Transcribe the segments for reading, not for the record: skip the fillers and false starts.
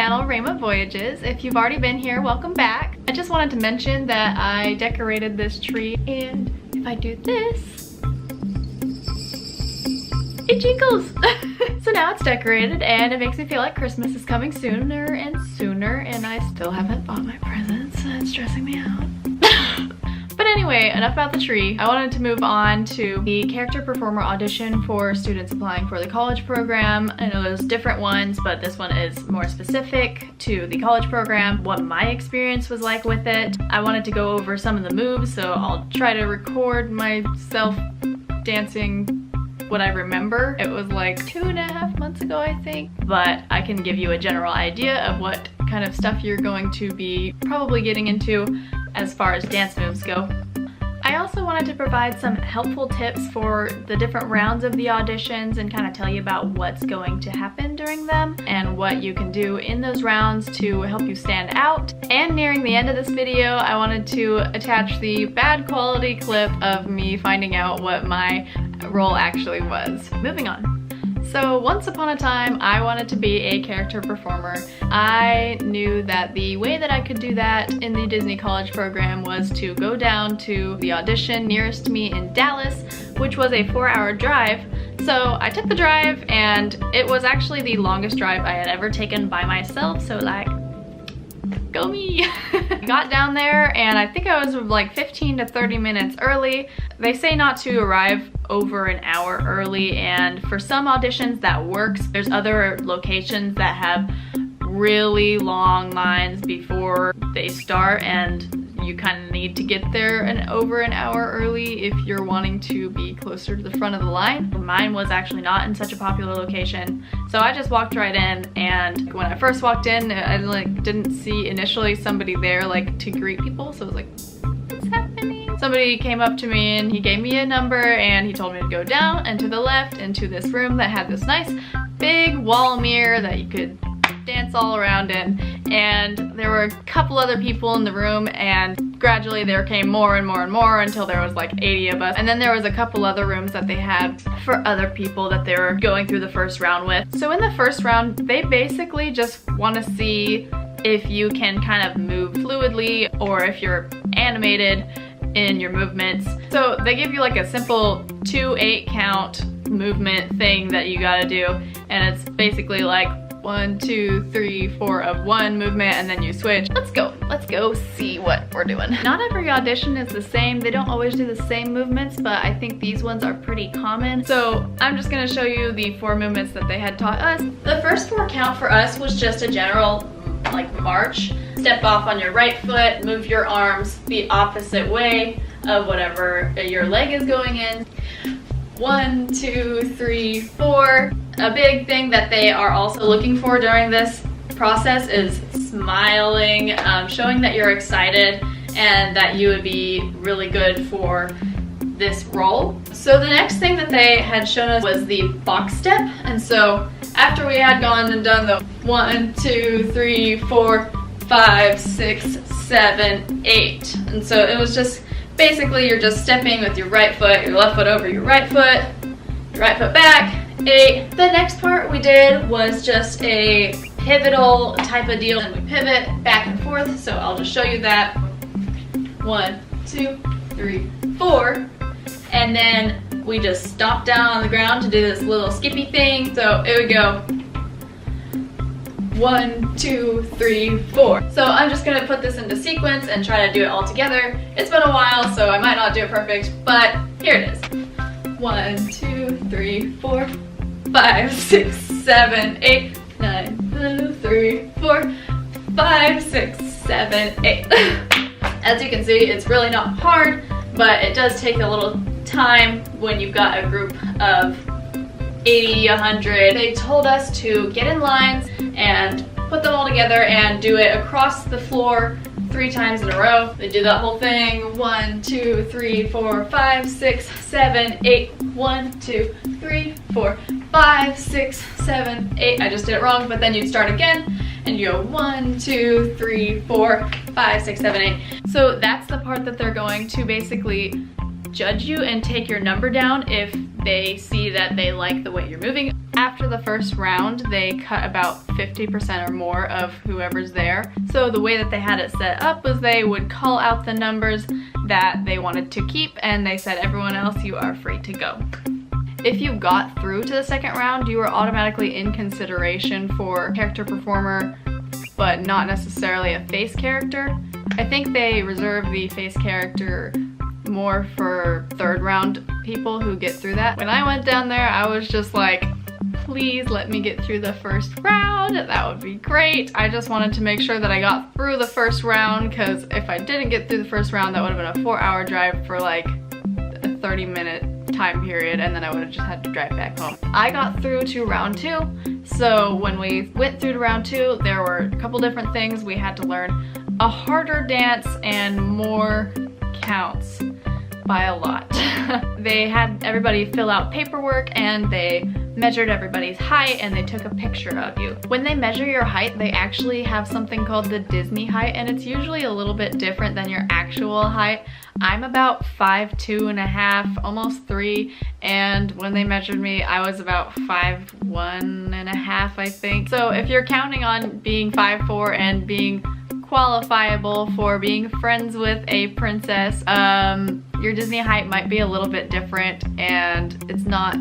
channel, Rayma Voyages. If you've already been here, welcome back. I just wanted to mention that I decorated this tree, and if I do this, it jingles. So now it's decorated and it makes me feel like Christmas is coming sooner and sooner, and I still haven't bought my presents, so it's stressing me out. But anyway, enough about the tree. I wanted to move on to the character performer audition for students applying for the college program. I know there's different ones, but this one is more specific to the college program, what my experience was like with it. I wanted to go over some of the moves, so I'll try to record myself dancing what I remember. It was like 2.5 months ago, I think, but I can give you a general idea of what kind of stuff you're going to be probably getting into as far as dance moves go. I also wanted to provide some helpful tips for the different rounds of the auditions and kind of tell you about what's going to happen during them and what you can do in those rounds to help you stand out. And nearing the end of this video, I wanted to attach the bad quality clip of me finding out what my role actually was. Moving on. So once upon a time, I wanted to be a character performer. I knew that the way that I could do that in the Disney College program was to go down to the audition nearest to me in Dallas, which was a 4-hour drive. So I took the drive, and it was actually the longest drive I had ever taken by myself, so like, go me! I got down there and I think I was like 15 to 30 minutes early. They say not to arrive over an hour early, and for some auditions that works. There's other locations that have really long lines before they start, and you kind of need to get there over an hour early if you're wanting to be closer to the front of the line. Mine was actually not in such a popular location, so I just walked right in, and when I first walked in, I like didn't see initially somebody there like to greet people, so I was like, what's happening? Somebody came up to me and he gave me a number and he told me to go down and to the left into this room that had this nice big wall mirror that you could dance all around in, and there were a couple other people in the room, and gradually there came more and more and more until there was like 80 of us. And then there was a couple other rooms that they had for other people that they were going through the first round with. So in the first round, they basically just want to see if you can kind of move fluidly or if you're animated in your movements. So they give you like a simple 2-8 count movement thing that you gotta do, and it's basically like 1, 2, 3, 4 of one movement, and then you switch. Let's go see what we're doing. Not every audition is the same. They don't always do the same movements, but I think these ones are pretty common. So I'm just gonna show you the 4 movements that they had taught us. The first 4 count for us was just a general like march. Step off on your right foot, move your arms the opposite way of whatever your leg is going in. 1, 2, 3, 4. A big thing that they are also looking for during this process is smiling, showing that you're excited and that you would be really good for this role. So the next thing that they had shown us was the box step, and so after we had gone and done the 1, 2, 3, 4, 5, 6, 7, 8, and so it was just basically you're just stepping with your right foot, your left foot over your right foot back, 8. The next part we did was just a pivotal type of deal, and we pivot back and forth, so I'll just show you that. 1, 2, 3, 4, and then we just stomp down on the ground to do this little skippy thing. So it would go 1, 2, 3, 4. So I'm just gonna put this into sequence and try to do it all together. It's been a while, so I might not do it perfect, but here it is. 1, 2, 3, 4, 5, 6, 7, 8, 9, 2, 3, 4, 5, 6, 7, 8. As you can see, it's really not hard, but it does take a little time when you've got a group of 80, 100. They told us to get in lines and put them all together and do it across the floor 3 times in a row. They do that whole thing. 1, 2, 3, 4, 5, 6, 7, 8. 1, 2, 3, 4, 5, 6, 7, 8. I just did it wrong, but then you'd start again and you go 1, 2, 3, 4, 5, 6, 7, 8. So that's the part that they're going to basically judge you and take your number down if they see that they like the way you're moving. After the first round, they cut about 50% or more of whoever's there. So the way that they had it set up was they would call out the numbers that they wanted to keep, and they said, everyone else, you are free to go. If you got through to the second round, you were automatically in consideration for character performer, but not necessarily a face character. I think they reserve the face character more for third round people who get through that. When I went down there, I was just like, please let me get through the first round. That would be great. I just wanted to make sure that I got through the first round, because if I didn't get through the first round, that would have been a 4-hour drive for like a 30-minute time period, and then I would have just had to drive back home. I got through to round 2, so when we went through to round 2, there were a couple different things. We had to learn a harder dance and more counts by a lot. They had everybody fill out paperwork, and they measured everybody's height, and they took a picture of you. When they measure your height, they actually have something called the Disney height, and it's usually a little bit different than your actual height. I'm about 5'2½", almost 3, and when they measured me, I was about 5'1½", I think. So if you're counting on being 5'4" and being qualifiable for being friends with a princess, your Disney height might be a little bit different, and it's not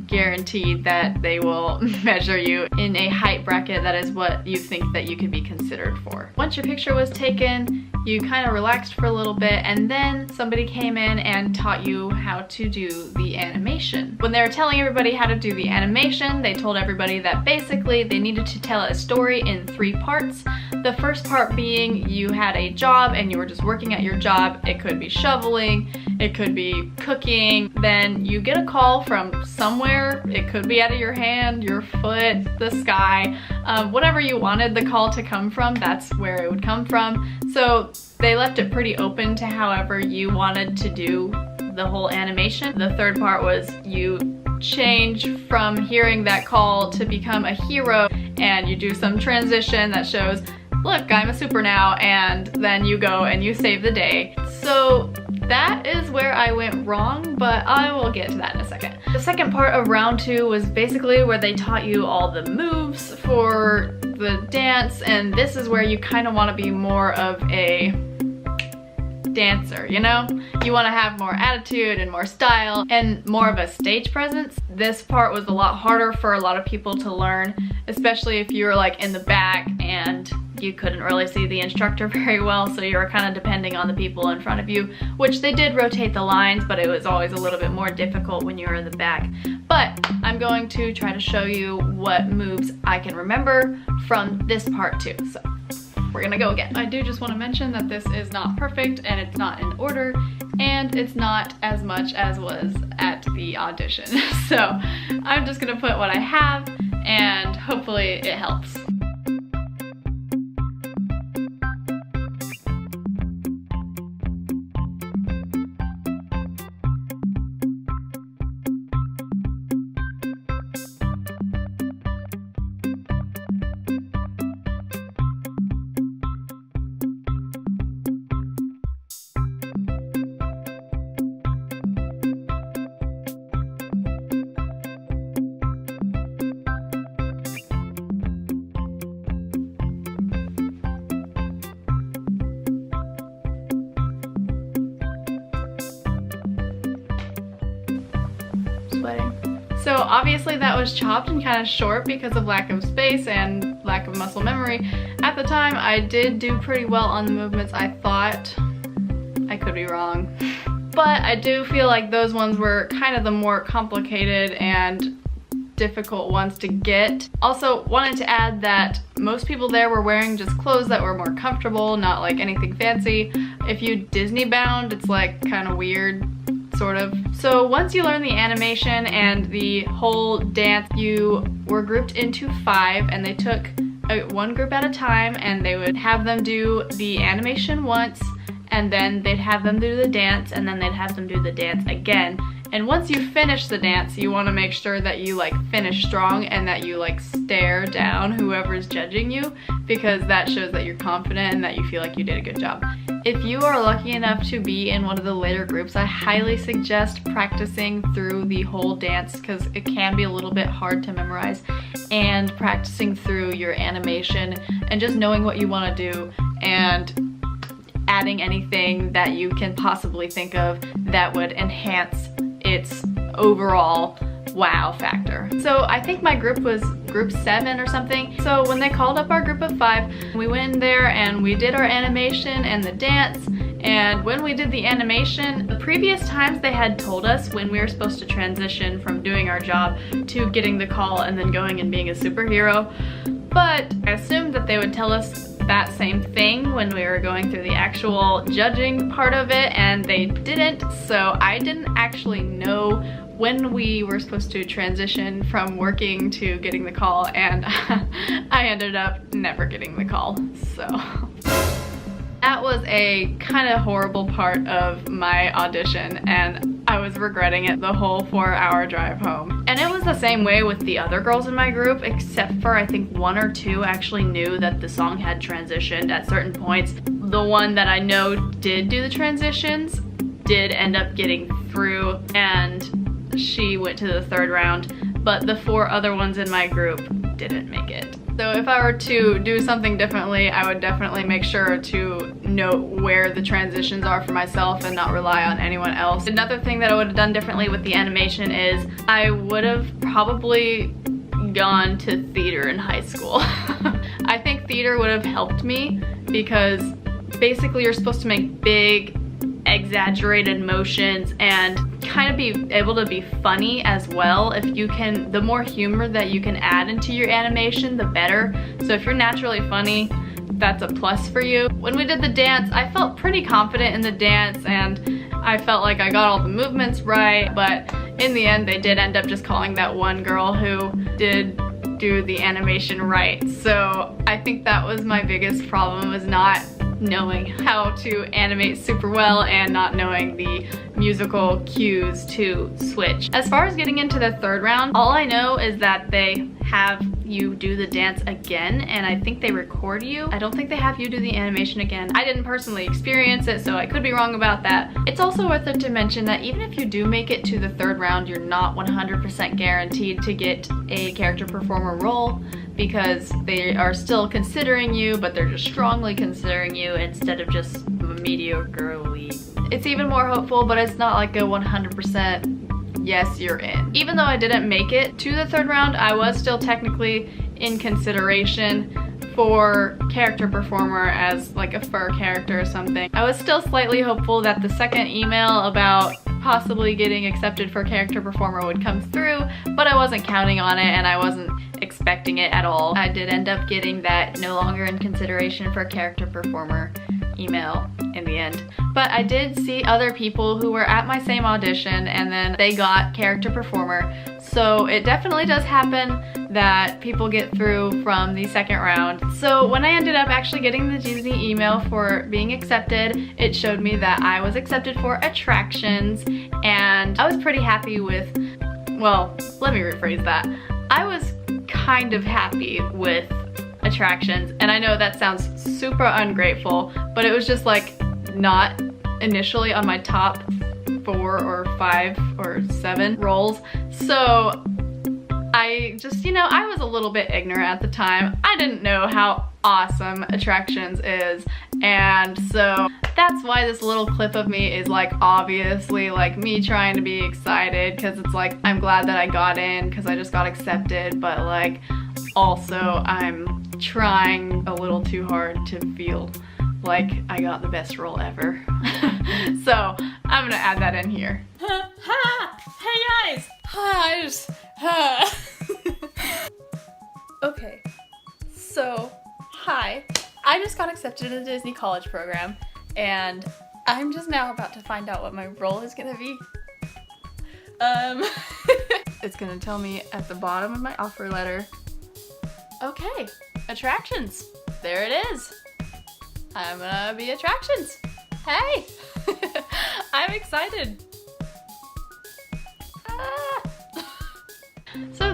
guaranteed that they will measure you in a height bracket that is what you think that you could be considered for. Once your picture was taken, you kind of relaxed for a little bit, and then somebody came in and taught you how to do the animation. When they were telling everybody how to do the animation, they told everybody that basically they needed to tell a story in 3 parts. The first part being you had a job and you were just working at your job. It could be shoveling, it could be cooking. Then you get a call from somewhere. It could be out of your hand, your foot, the sky, whatever you wanted the call to come from, that's where it would come from. So they left it pretty open to however you wanted to do the whole animation. The third part was you change from hearing that call to become a hero, and you do some transition that shows, look, I'm a super now, and then you go and you save the day. So that is where I went wrong, but I will get to that in a second. The second part of round 2 was basically where they taught you all the moves for the dance, and this is where you kind of want to be more of a dancer, you know? You want to have more attitude and more style and more of a stage presence. This part was a lot harder for a lot of people to learn, especially if you were like in the back and you couldn't really see the instructor very well, so you were kind of depending on the people in front of you, which they did rotate the lines, but it was always a little bit more difficult when you were in the back. But I'm going to try to show you what moves I can remember from this part too. So we're gonna go again. I do just want to mention that this is not perfect, and it's not in order, and it's not as much as was at the audition. So I'm just gonna put what I have, and hopefully it helps. So obviously that was chopped and kind of short because of lack of space and lack of muscle memory. At the time, I did do pretty well on the movements, I thought. I could be wrong. But I do feel like those ones were kind of the more complicated and difficult ones to get. Also wanted to add that most people there were wearing just clothes that were more comfortable, not like anything fancy. If you Disney bound, it's like kind of weird, sort of. So once you learn the animation and the whole dance, you were grouped into 5, and they took one group at a time, and they would have them do the animation once, and then they'd have them do the dance, and then they'd have them do the dance again. And once you finish the dance, you want to make sure that you like finish strong and that you like stare down whoever's judging you, because that shows that you're confident and that you feel like you did a good job. If you are lucky enough to be in one of the later groups, I highly suggest practicing through the whole dance because it can be a little bit hard to memorize, and practicing through your animation and just knowing what you want to do and adding anything that you can possibly think of that would enhance its overall wow factor. So I think my group was group 7 or something. So when they called up our group of 5, we went in there and we did our animation and the dance. And when we did the animation, the previous times they had told us when we were supposed to transition from doing our job to getting the call and then going and being a superhero. But I assumed that they would tell us that same thing when we were going through the actual judging part of it, and they didn't. So I didn't actually know when we were supposed to transition from working to getting the call, and I ended up never getting the call. So that was a kind of horrible part of my audition, and I was regretting it the whole 4-hour drive home. And it was the same way with the other girls in my group, except for I think 1 or 2 actually knew that the song had transitioned at certain points. The one that I know did do the transitions did end up getting through, and she went to the 3rd round, but the 4 other ones in my group didn't make it. So if I were to do something differently, I would definitely make sure to note where the transitions are for myself and not rely on anyone else. Another thing that I would have done differently with the animation is I would have probably gone to theater in high school. I think theater would have helped me because basically you're supposed to make big, exaggerated motions and kind of be able to be funny as well. If you can, the more humor that you can add into your animation, the better. So if you're naturally funny, that's a plus for you. When we did the dance, I felt pretty confident in the dance and I felt like I got all the movements right, but in the end they did end up just calling that one girl who did do the animation right. So I think that was my biggest problem, was not knowing how to animate super well and not knowing the musical cues to switch. As far as getting into the 3rd round, all I know is that they have you do the dance again, and I think they record you. I don't think they have you do the animation again. I didn't personally experience it, so I could be wrong about that. It's also worth it to mention that even if you do make it to the 3rd round, you're not 100% guaranteed to get a character performer role, because they are still considering you, but they're just strongly considering you instead of just a mediocre lead. It's even more hopeful, but it's not like a 100% yes, you're in. Even though I didn't make it to the 3rd round, I was still technically in consideration for character performer as like a fur character or something. I was still slightly hopeful that the second email about possibly getting accepted for character performer would come through, but I wasn't counting on it and I wasn't expecting it at all. I did end up getting that no longer in consideration for character performer email in the end. But I did see other people who were at my same audition and then they got character performer. So it definitely does happen that people get through from the 2nd round. So when I ended up actually getting the Disney email for being accepted, it showed me that I was accepted for attractions, and I was pretty happy with, well, let me rephrase that. I was kind of happy with attractions, and I know that sounds super ungrateful, but it was just like not initially on my top 4 or 5 or 7 roles. So I just, you know, I was a little bit ignorant at the time. I didn't know how awesome attractions is, and so that's why this little clip of me is like obviously like me trying to be excited, because it's like I'm glad that I got in because I just got accepted, but like also I'm trying a little too hard to feel like I got the best role ever. So I'm gonna add that in here. Hey guys! Okay, so hi. I just got accepted in the Disney College program, and I'm just now about to find out what my role is gonna be. It's gonna tell me at the bottom of my offer letter, okay, attractions, there it is. I'm gonna be attractions. Hey, I'm excited.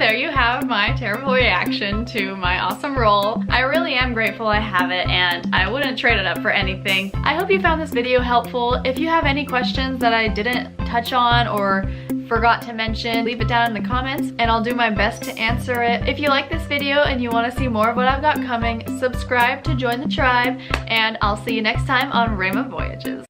there you have my terrible reaction to my awesome roll. I really am grateful I have it and I wouldn't trade it up for anything. I hope you found this video helpful. If you have any questions that I didn't touch on or forgot to mention, leave it down in the comments and I'll do my best to answer it. If you like this video and you want to see more of what I've got coming, subscribe to join the tribe, and I'll see you next time on Rayma Voyages.